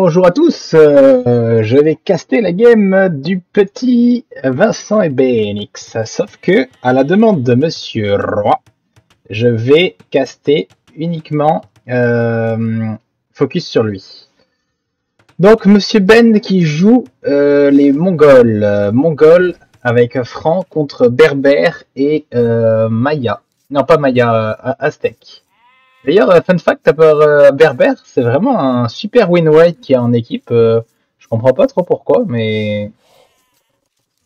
Bonjour à tous, je vais caster la game du petit Vincent et BNX. Sauf que, à la demande de Monsieur Roy, je vais caster uniquement focus sur lui. Donc Monsieur Ben qui joue les Mongols avec Franc contre Berbère et Maya. Non pas Maya, Aztèque. D'ailleurs, fun fact, Berbère, c'est vraiment un super win rate qui est en équipe. Je comprends pas trop pourquoi, mais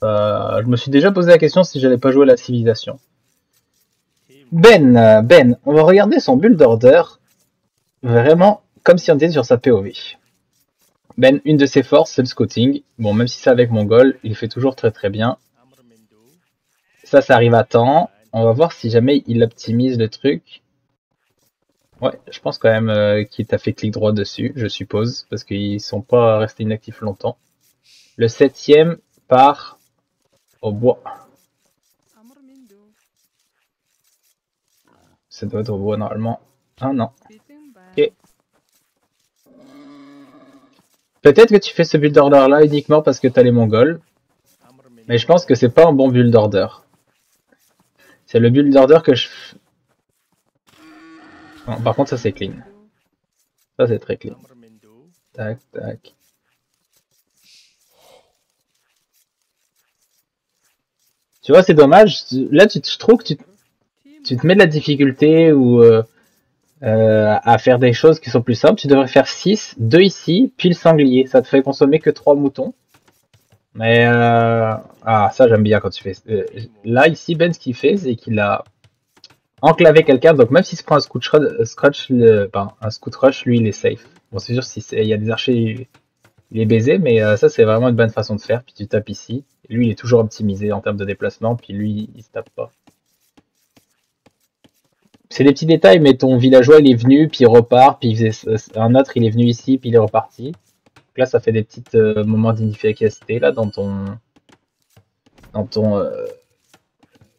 je me suis déjà posé la question si j'allais pas jouer la civilisation. Ben, on va regarder son build order vraiment comme si on était sur sa POV. Ben, une de ses forces, c'est le scouting. Bon, même si c'est avec Mongol, il fait toujours très très bien. Ça arrive à temps. On va voir si jamais il optimise le truc. Ouais, je pense quand même qu'il t'a fait clic droit dessus, je suppose, parce qu'ils sont pas restés inactifs longtemps. Le 7e part au bois. Ça doit être au bois normalement. Ah non. Ok. Peut-être que tu fais ce build order là uniquement parce que t'as les Mongols. Mais je pense que c'est pas un bon build order. C'est le build order que je... Non, par contre ça c'est clean. Ça c'est très clean. Tac, tac. Tu vois, c'est dommage. Là, je trouve que tu te mets de la difficulté ou à faire des choses qui sont plus simples. Tu devrais faire 6, 2 ici, puis le sanglier. Ça te fait consommer que 3 moutons. Mais ah, ça j'aime bien quand tu fais. Là, ici, Ben, ce qu'il fait, c'est qu'il a enclavé quelqu'un. Donc même s'il se prend un scout rush, lui, il est safe. Bon, c'est sûr, si il y a des archers, il est baisé, mais ça, c'est vraiment une bonne façon de faire. Puis tu tapes ici. Lui, il est toujours optimisé en termes de déplacement, puis lui, il se tape pas. C'est des petits détails, mais ton villageois, il est venu, puis il repart, puis un autre, il est venu ici, puis il est reparti. Donc là, ça fait des petits moments d'inefficacité là dans ton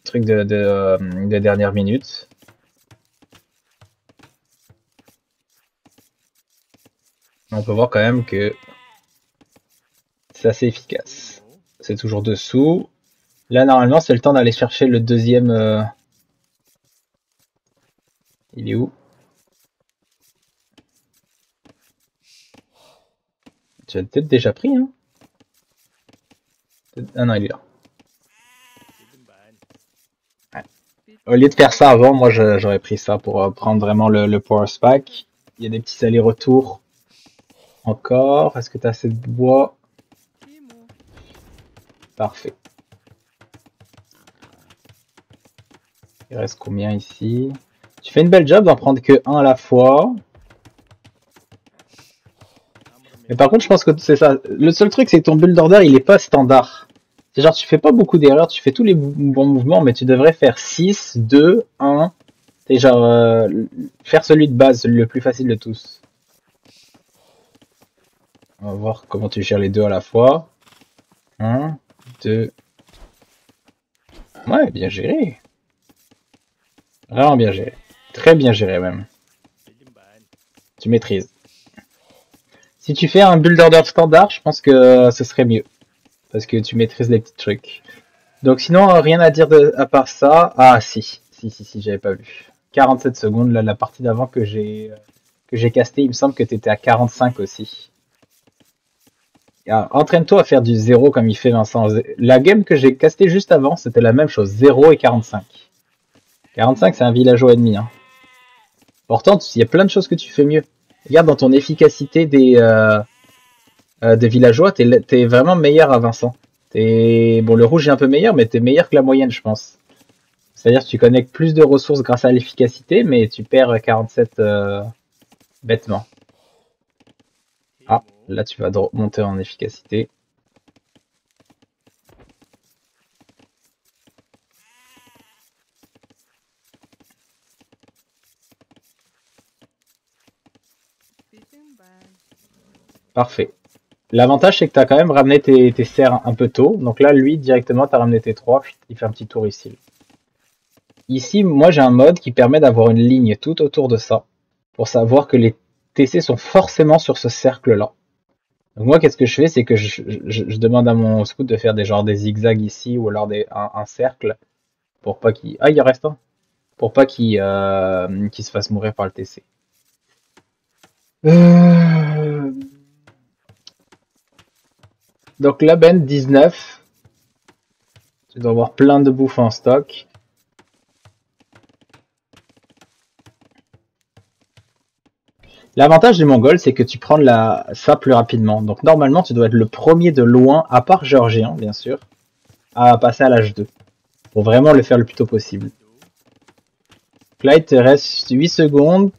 truc de dernière minute. On peut voir quand même que c'est assez efficace. C'est toujours dessous. Là, normalement, c'est le temps d'aller chercher le deuxième. Il est où? Tu as peut-être déjà pris, hein? Ah non, il est là. Ouais. Au lieu de faire ça avant, moi, j'aurais pris ça pour prendre vraiment le power pack. Il y a des petits allers-retours. Encore. Est-ce que tu as assez de bois? Parfait. Il reste combien ici? Tu fais une belle job d'en prendre que un à la fois. Mais par contre, je pense que c'est ça. Le seul truc, c'est que ton build order, il est pas standard. C'est genre, tu fais pas beaucoup d'erreurs, tu fais tous les bons mouvements, mais tu devrais faire 6, 2, 1. C'est genre, faire celui de base, le plus facile de tous. On va voir comment tu gères les deux à la fois. 1, 2. Ouais, bien géré. Vraiment bien géré. Très bien géré même. Tu maîtrises. Si tu fais un build order standard, je pense que ce serait mieux. Parce que tu maîtrises les petits trucs. Donc sinon, rien à dire à part ça. Ah si, j'avais pas vu. 47 secondes, là, la partie d'avant que j'ai casté, il me semble que tu étais à 45 aussi. Entraîne-toi à faire du 0 comme il fait Vincent. La game que j'ai casté juste avant, c'était la même chose, 0 et 45. 45, c'est un villageois ennemi. Hein. Pourtant, il y a plein de choses que tu fais mieux. Regarde dans ton efficacité des villageois, t'es vraiment meilleur à Vincent. Bon, le rouge est un peu meilleur, mais t'es meilleur que la moyenne, je pense. C'est-à-dire que tu connectes plus de ressources grâce à l'efficacité, mais tu perds 47 bêtement. Ah, là tu vas monter en efficacité. Parfait. L'avantage, c'est que tu as quand même ramené tes serres un peu tôt. Donc là, lui, directement, tu as ramené tes 3. Il fait un petit tour ici. Ici, moi, j'ai un mode qui permet d'avoir une ligne tout autour de ça. Pour savoir que les TC sont forcément sur ce cercle-là. Donc moi, qu'est-ce que je fais, c'est que je demande à mon scout de faire des zigzags ici ou alors un cercle pour pas qu'il... Ah, il en reste un. Pour pas qu'il se fasse mourir par le TC. Euh, Donc là, Ben, 19. Tu dois avoir plein de bouffe en stock. L'avantage du Mongol, c'est que tu prends ça plus rapidement. Donc normalement, tu dois être le premier de loin, à part Géorgien, bien sûr, à passer à l'âge 2. Pour vraiment le faire le plus tôt possible. Donc là, il te reste 8 secondes.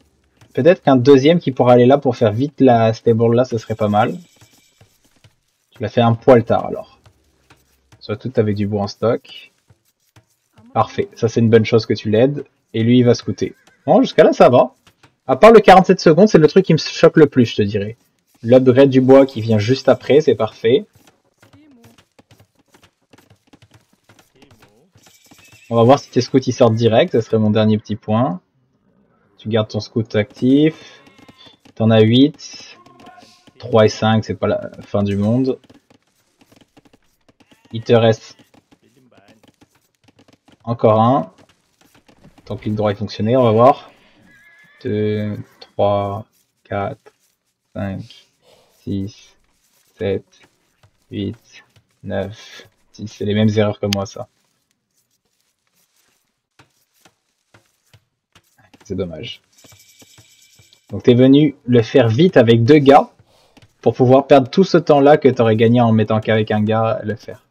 Peut-être qu'un deuxième qui pourra aller là pour faire vite la stable là, ce serait pas mal. Tu l'as fait un poil tard alors. Surtout avec du bois en stock. Parfait, ça c'est une bonne chose que tu l'aides. Et lui il va scouter. Bon, jusqu'à là ça va. À part le 47 secondes, c'est le truc qui me choque le plus, je te dirais. L'upgrade du bois qui vient juste après, c'est parfait. On va voir si tes scouts ils sortent direct, ce serait mon dernier petit point. Tu gardes ton scout actif. T'en as 8. 3 et 5, c'est pas la fin du monde. Il te reste encore un. Ton clic droit est fonctionné, on va voir. 2, 3, 4, 5, 6, 7, 8, 9, 10. C'est les mêmes erreurs que moi, ça. C'est dommage. Donc t'es venu le faire vite avec 2 gars pour pouvoir perdre tout ce temps-là que t'aurais gagné en mettant qu'avec un gars le faire.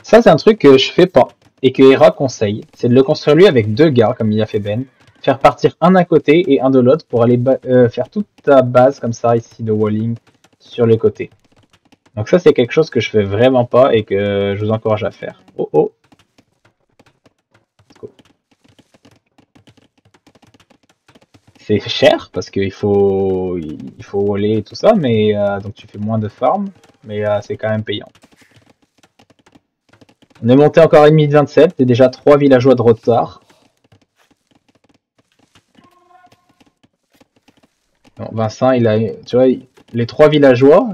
Ça, c'est un truc que je fais pas et que Hera conseille. C'est de le construire lui avec 2 gars, comme il a fait Ben. Faire partir un d'un côté et un de l'autre pour aller faire toute ta base comme ça ici de walling sur les côtés. Donc ça, c'est quelque chose que je fais vraiment pas et que je vous encourage à faire. Oh oh. C'est cher parce qu'il faut waller et tout ça, mais donc tu fais moins de farm, mais c'est quand même payant. On est monté encore à 1 t'es déjà 3 villageois de retard. Bon, Vincent, il a, tu vois, les 3 villageois.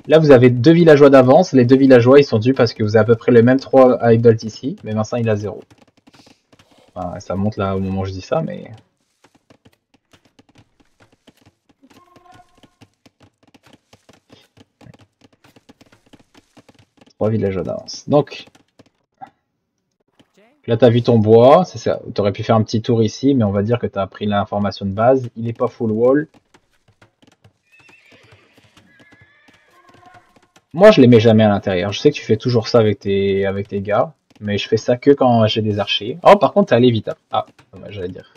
Là, vous avez 2 villageois d'avance. Les 2 villageois, ils sont dus parce que vous avez à peu près le même 3 idols ici. Mais Vincent, il a 0. Enfin, ça monte là au moment où je dis ça, mais... Trois villageois d'avance. Donc, là, tu as vu ton bois. Tu aurais pu faire un petit tour ici, mais on va dire que tu as pris l'information de base. Il n'est pas full wall. Moi, je les mets jamais à l'intérieur. Je sais que tu fais toujours ça avec tes gars, mais je fais ça que quand j'ai des archers. Oh, par contre, t'es allé vite. Ah, dommage, j'allais dire.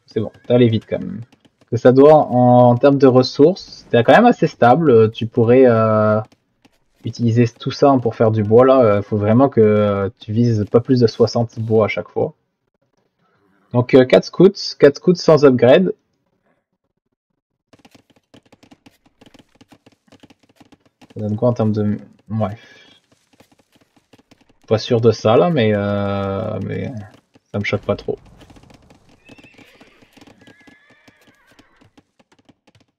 C'est bon, t'es allé vite quand même. Que ça doit, en termes de ressources, t'es quand même assez stable. Tu pourrais utiliser tout ça pour faire du bois là. Faut vraiment que tu vises pas plus de 60 bois à chaque fois. Donc 4 scouts sans upgrade. Ça donne quoi en termes de... Ouais. Pas sûr de ça là, mais ça me choque pas trop.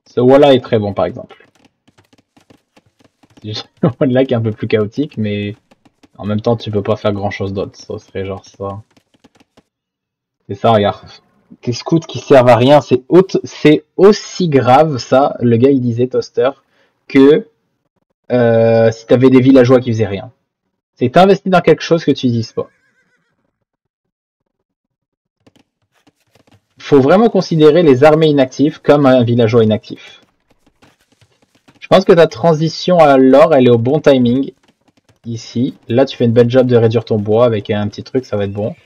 Ce wall-là est très bon par exemple. C'est juste le wall-là qui est un peu plus chaotique, mais en même temps tu peux pas faire grand chose d'autre. Ça serait genre ça. C'est ça, regarde. Tes scouts qui servent à rien, c'est aussi grave ça, le gars il disait Toaster, que si t'avais des villageois qui faisaient rien. C'est investi dans quelque chose que tu dises pas. Faut vraiment considérer les armées inactives comme un villageois inactif. Je pense que ta transition à l'or, elle est au bon timing. Ici, là tu fais une belle job de réduire ton bois avec un petit truc, ça va être bon.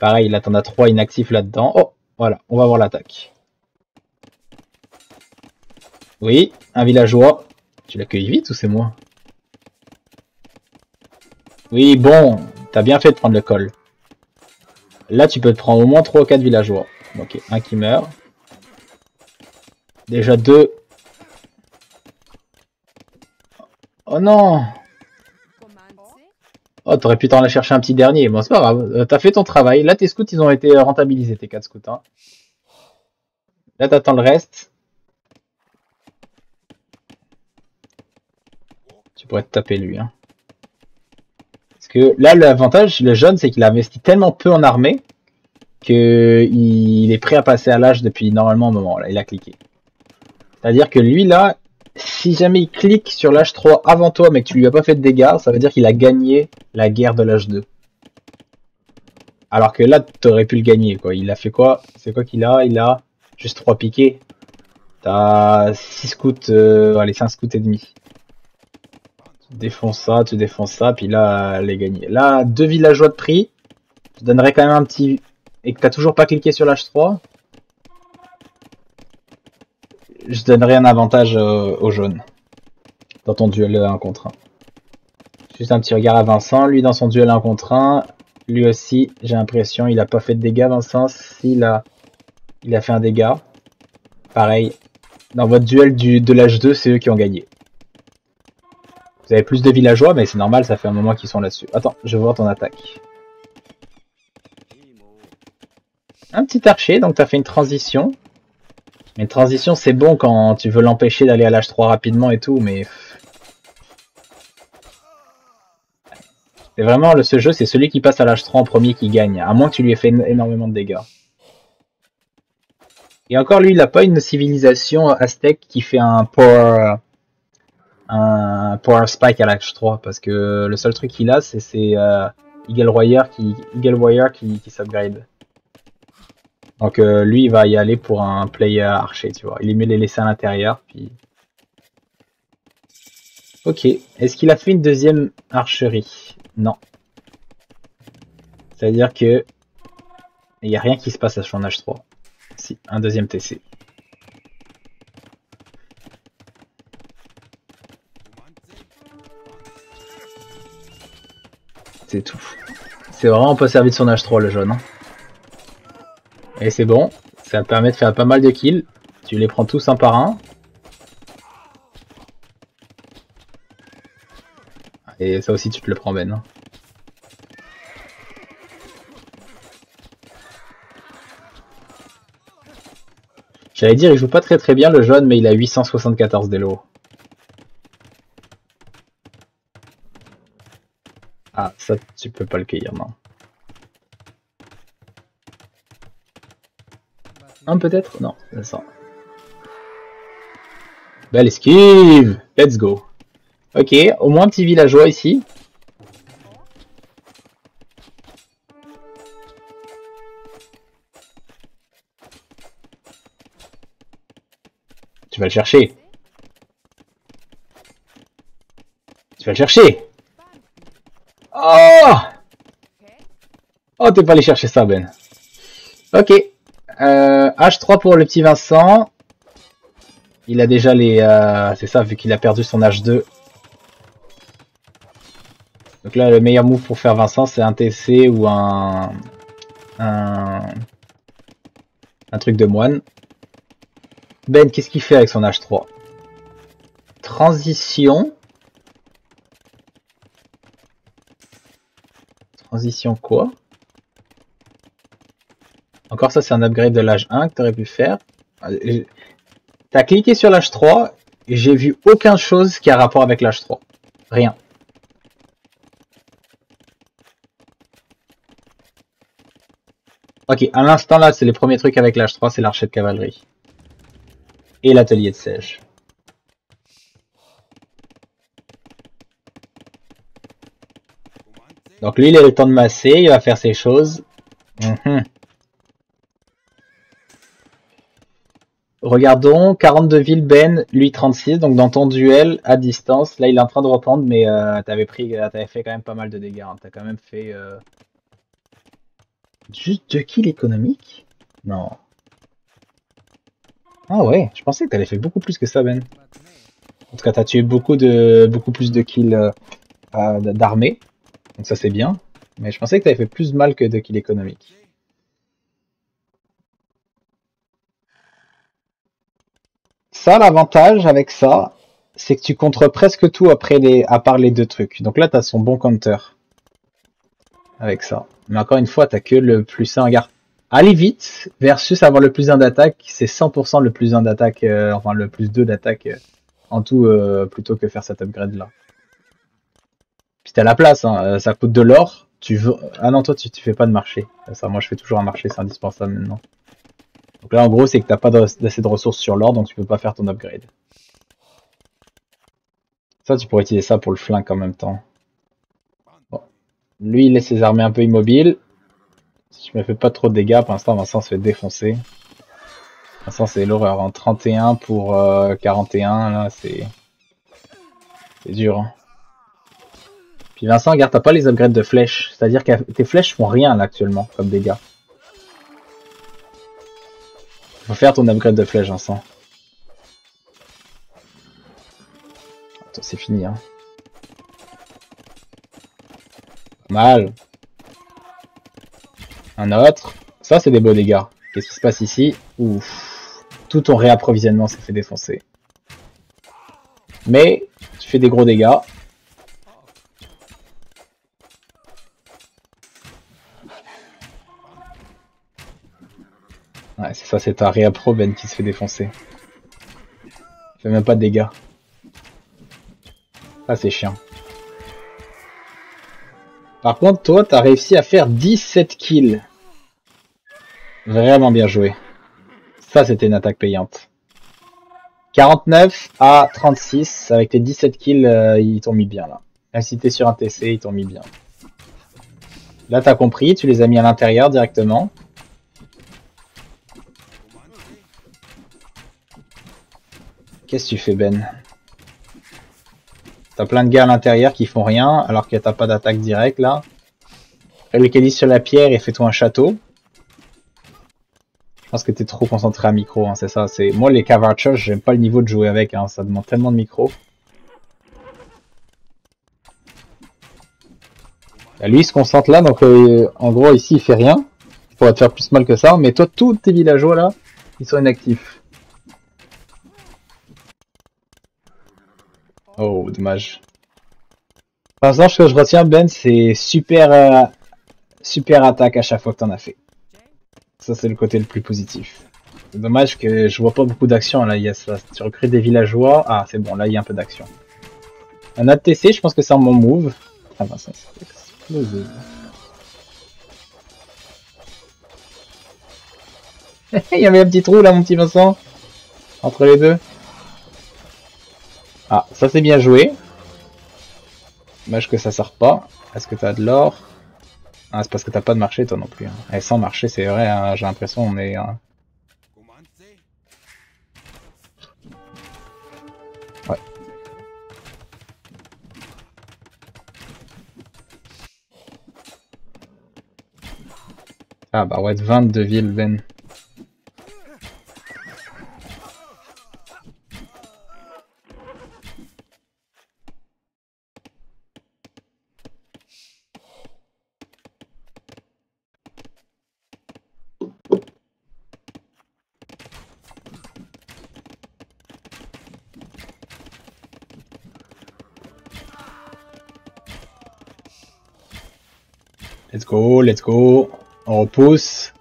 Pareil, là t'en as 3 inactifs là-dedans. Oh, voilà, on va voir l'attaque. Oui, un villageois. Tu l'accueilles vite ou c'est moi? Oui, bon, t'as bien fait de prendre le col. Là, tu peux te prendre au moins 3 ou 4 villageois. Ok, un qui meurt. Déjà 2. Oh non! Oh, t'aurais pu t'en aller chercher un petit dernier. Bon, c'est pas grave. T'as fait ton travail. Là, tes scouts, ils ont été rentabilisés, tes 4 scouts. Hein. Là, t'attends le reste. Tu pourrais te taper lui. Hein. Parce que là, l'avantage, le jeune, c'est qu'il a investi tellement peu en armée qu'il est prêt à passer à l'âge depuis normalement un moment. Là, il a cliqué. C'est-à-dire que lui, là, si jamais il clique sur l'âge 3 avant toi, mais que tu lui as pas fait de dégâts, ça veut dire qu'il a gagné la guerre de l'âge 2. Alors que là, tu aurais pu le gagner, quoi. Il a fait quoi? C'est quoi qu'il a? Il a juste 3 piquets. T'as 6 scouts, allez, 5 scouts et demi. Tu défonces ça, puis là, elle est gagnée. Là, 2 villageois de prix. Je donnerais quand même un petit... Et que t'as toujours pas cliqué sur l'âge 3. Je donnerais un avantage au jaune. Dans ton duel 1 contre 1. Juste un petit regard à Vincent. Lui, dans son duel 1 contre 1, lui aussi, j'ai l'impression, il a pas fait de dégâts, Vincent. Il a fait un dégât. Pareil. Dans votre duel de l'âge 2, c'est eux qui ont gagné. Vous avez plus de villageois, mais c'est normal, ça fait un moment qu'ils sont là-dessus. Attends, je vais voir ton attaque. Un petit archer, donc tu as fait une transition. Mais une transition, c'est bon quand tu veux l'empêcher d'aller à l'âge 3 rapidement et tout, mais... C'est vraiment, ce jeu, c'est celui qui passe à l'âge 3 en premier qui gagne, à moins que tu lui aies fait énormément de dégâts. Et encore, lui, il n'a pas une civilisation aztèque qui fait un power spike à l'âge 3, parce que le seul truc qu'il a, c'est Eagle Warrior qui s'upgrade. Donc lui, il va y aller pour un player archer, tu vois. Il est mieux de les laisser à l'intérieur, puis... Ok. Est-ce qu'il a fait une deuxième archerie? Non. C'est-à-dire que... il n'y a rien qui se passe à son H3. Si, un deuxième TC. C'est tout. C'est vraiment pas servi de son H3 le jaune. Hein. Et c'est bon. Ça permet de faire pas mal de kills. Tu les prends tous un par un. Et ça aussi tu te le prends Ben. Hein. J'allais dire il joue pas très bien le jaune, mais il a 874 d'élo. Ah, ça tu peux pas le cueillir, non. Un peut-être? Non, c'est ça. Belle esquive! Let's go! Ok, au moins un petit villageois ici. Tu vas le chercher. Tu vas le chercher. Oh! Oh, t'es pas allé chercher ça, Ben. Ok. H3 pour le petit Vincent. Il a déjà les... c'est ça, vu qu'il a perdu son H2. Donc là, le meilleur move pour faire Vincent, c'est un TC ou un truc de moine. Ben, qu'est-ce qu'il fait avec son H3? Transition. Transition quoi? Encore ça, c'est un upgrade de l'âge 1 que tu aurais pu faire. T'as cliqué sur l'âge 3 et j'ai vu aucune chose qui a rapport avec l'âge 3. Rien. Ok, à l'instant là, c'est les premiers trucs avec l'âge 3, c'est l'archer de cavalerie. Et l'atelier de sèche. Donc lui, il a le temps de masser, il va faire ses choses. Regardons, 42 villes, Ben, lui 36, donc dans ton duel à distance, là il est en train de reprendre, mais t'avais fait quand même pas mal de dégâts, hein. T'as quand même fait juste 2 kills économiques? Non. Ah ouais, je pensais que t'avais fait beaucoup plus que ça, Ben. En tout cas, t'as tué beaucoup plus de kills d'armée, donc ça c'est bien, mais je pensais que t'avais fait plus mal que de kills économiques. Ça, l'avantage avec ça, c'est que tu contres presque tout à part les deux trucs. Donc là, t'as son bon counter. Avec ça. Mais encore une fois, t'as que le plus 1. Regarde. Aller vite versus avoir le plus 1 d'attaque, c'est 100% le plus 1 d'attaque, enfin le plus 2 d'attaque en tout, plutôt que faire cet upgrade là. t'as la place, hein, ça coûte de l'or. Tu veux... Ah non, toi, tu fais pas de marché. Ça, moi, je fais toujours un marché, c'est indispensable maintenant. Donc là, en gros, c'est que t'as pas assez de ressources sur l'or, donc tu peux pas faire ton upgrade. Ça, tu pourrais utiliser ça pour le flingue en même temps. Bon. Lui, il laisse ses armées un peu immobiles. Si je me fais pas trop de dégâts, pour l'instant, Vincent se fait défoncer. Vincent, c'est l'horreur. Hein. 31 pour 41, là, c'est dur. Hein. Puis Vincent, regarde, t'as pas les upgrades de flèches. C'est-à-dire que tes flèches font rien, là, actuellement, comme dégâts. Faut faire ton upgrade de flèche, Vincent. Attends, c'est fini, hein. Mal. Un autre. Ça, c'est des beaux dégâts. Qu'est-ce qui se passe ici? Ouf. Tout ton réapprovisionnement s'est fait défoncer. Mais, tu fais des gros dégâts. Ouais, c'est ça, c'est ta réappro, Ben, qui se fait défoncer. Il fait même pas de dégâts. Ah, c'est chiant. Par contre, toi, t'as réussi à faire 17 kills. Vraiment bien joué. Ça, c'était une attaque payante. 49 à 36, avec tes 17 kills, ils t'ont mis bien, là. Même si t'es sur un TC, ils t'ont mis bien. Là, t'as compris, tu les as mis à l'intérieur directement. Qu'est-ce que tu fais, Ben? T'as plein de gars à l'intérieur qui font rien, alors que t'as pas d'attaque directe, là. Localise sur la pierre et fais-toi un château. Je pense que t'es trop concentré à micro, hein, c'est ça. Moi, les Cav Archers, j'aime pas le niveau de jouer avec, hein, ça demande tellement de micro. Là, lui, il se concentre là, donc en gros, ici, il fait rien. Il pourrait te faire plus mal que ça, mais toi, tous tes villageois, là, ils sont inactifs. Oh, dommage. Par exemple, ce que je retiens, Ben, c'est super, super attaque à chaque fois que t'en as fait. Ça, c'est le côté le plus positif. C'est dommage que je vois pas beaucoup d'action là. Tu recrutes des villageois. Ah, c'est bon, là, il y a un peu d'action. Un ATC, je pense que c'est un bon move. Ah ben, ça, c'est explosé. Il y avait un petit trou là, mon petit Vincent. Entre les deux. Ah, ça c'est bien joué. Dommage que ça sort pas. Est-ce que t'as de l'or? Ah, c'est parce que t'as pas de marché toi non plus. Hein. Et sans marché, c'est vrai, hein, j'ai l'impression on est... Ouais. Ah bah ouais, 22 villes, Ben. Let's go, let's go. On repousse.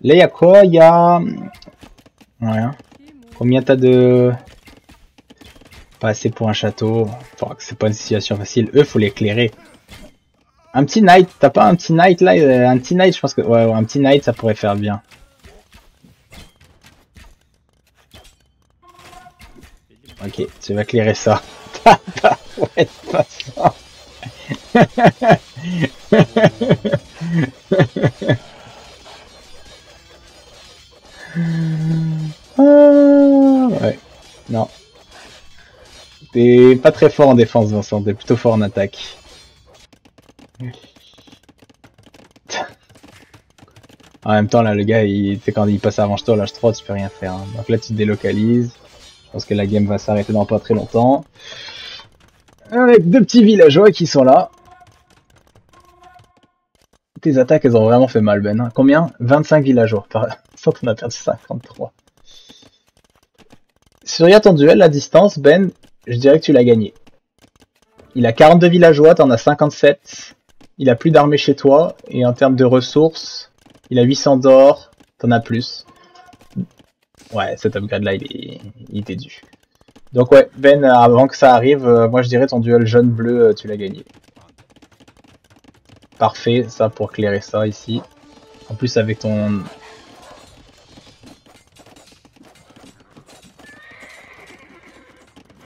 Là, il y a quoi? Il y a... Ouais. Combien t'as de... Pas assez pour un château. Enfin, c'est pas une situation facile. Eux, faut l'éclairer. Un petit knight. T'as pas un petit knight là? Un petit knight, je pense que... Ouais, un petit knight, ça pourrait faire bien. Ok, tu vas éclairer ça. Ouais, de toute façon. Ouais. Non. T'es pas très fort en défense, Vincent. T'es plutôt fort en attaque. En même temps, là, le gars, quand il passe avant toi, lâche 3, tu peux rien faire. Hein. Donc là, tu te délocalises. Je pense que la game va s'arrêter dans pas très longtemps. Avec deux petits villageois qui sont là. Tes attaques, elles ont vraiment fait mal, Ben. Hein. Combien? 25 villageois. Sauf qu'on a perdu 53. Si tu regardes ton duel à distance, Ben, je dirais que tu l'as gagné. Il a 42 villageois, t'en as 57. Il a plus d'armée chez toi. Et en termes de ressources, il a 800 d'or. T'en as plus. Ouais, cet upgrade là, il était dû. Donc ouais, Ben, avant que ça arrive, moi je dirais ton duel jaune-bleu, tu l'as gagné. Parfait, ça pour clairer ça ici. En plus avec ton...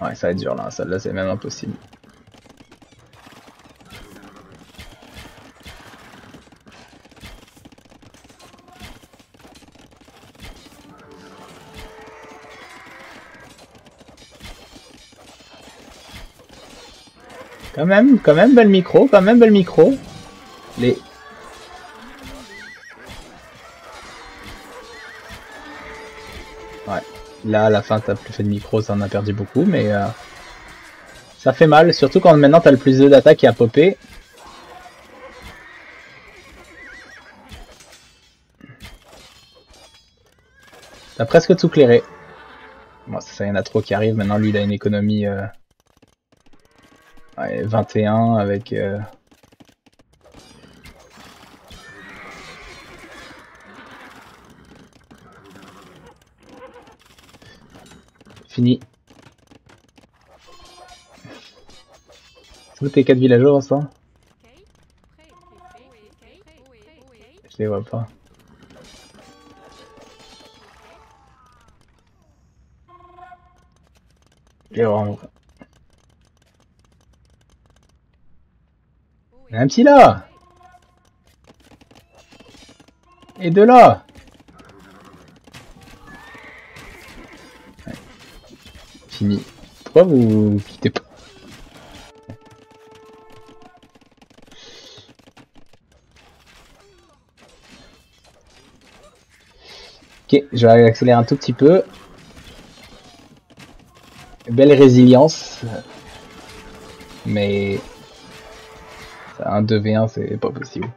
Ouais, ça va être dur là, celle-là c'est même impossible. Quand même, bel micro, quand même, bel micro. Les... Ouais, là à la fin t'as plus fait de micro, ça en a perdu beaucoup, mais ça fait mal, surtout quand maintenant t'as le plus de d'attaque qui a popé. T'as presque tout clairé. Bon, ça y en a trop qui arrivent, maintenant lui il a une économie ouais, 21 avec... Fini. C'est où tes 4 villageois, ça? Je les vois pas. Je les vois en vrai. Il y en a un petit là! Et deux là! Ouais. Fini. Pourquoi vous quittez pas? Ok, je vais accélérer un tout petit peu. Belle résilience. Mais... Un 2v1, c'est pas possible.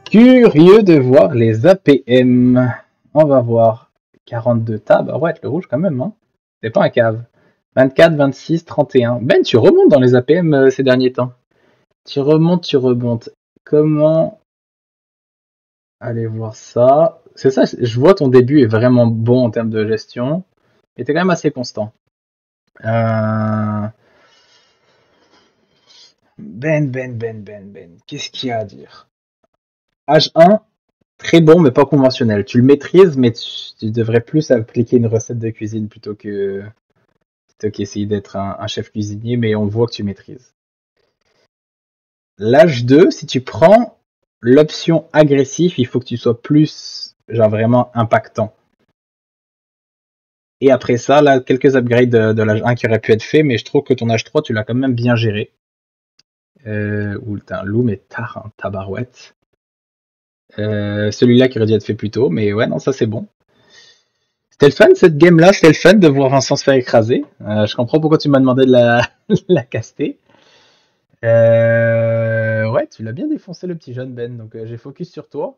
Curieux de voir les APM. On va voir. 42 tab. Ah ouais, le rouge quand même, hein. C'est pas un cave. 24, 26, 31. Ben, tu remontes dans les APM ces derniers temps. Tu remontes, tu remontes. Comment... Allez voir ça. C'est ça, je vois ton début est vraiment bon en termes de gestion. Et t'es quand même assez constant. Ben. Qu'est-ce qu'il y a à dire? H1, très bon, mais pas conventionnel. Tu le maîtrises, mais tu devrais plus appliquer une recette de cuisine plutôt qu'essayer d'être un chef cuisinier, mais on voit que tu maîtrises. L'âge 2, si tu prends l'option agressif, il faut que tu sois plus, genre vraiment impactant. Et après ça, là, quelques upgrades de l'âge 1 qui auraient pu être faits, mais je trouve que ton âge 3, tu l'as quand même bien géré. Ou t'as un loup, mais tard, hein, tabarouette. Celui-là qui aurait dû être fait plus tôt, mais ouais, non, ça c'est bon. C'était le fun cette game-là, c'était le fun de voir Vincent se faire écraser. Je comprends pourquoi tu m'as demandé de la caster. Ouais, tu l'as bien défoncé le petit jeune Ben, donc j'ai focus sur toi.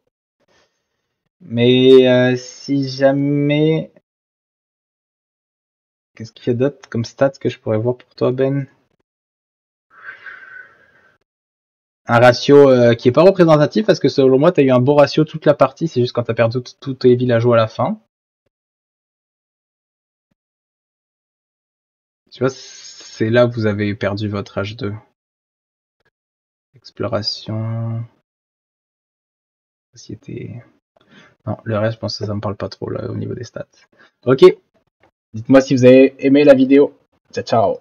Mais si jamais... Qu'est-ce qu'il y a d'autre comme stats que je pourrais voir pour toi Ben? Un ratio qui est pas représentatif parce que selon moi, tu as eu un bon ratio toute la partie, c'est juste quand tu as perdu tous tes villageois à la fin. Tu vois, c'est là où vous avez perdu votre H2. Exploration. Société. Non, le reste, je pense que ça me parle pas trop là au niveau des stats. Ok. Dites-moi si vous avez aimé la vidéo. Ciao, ciao.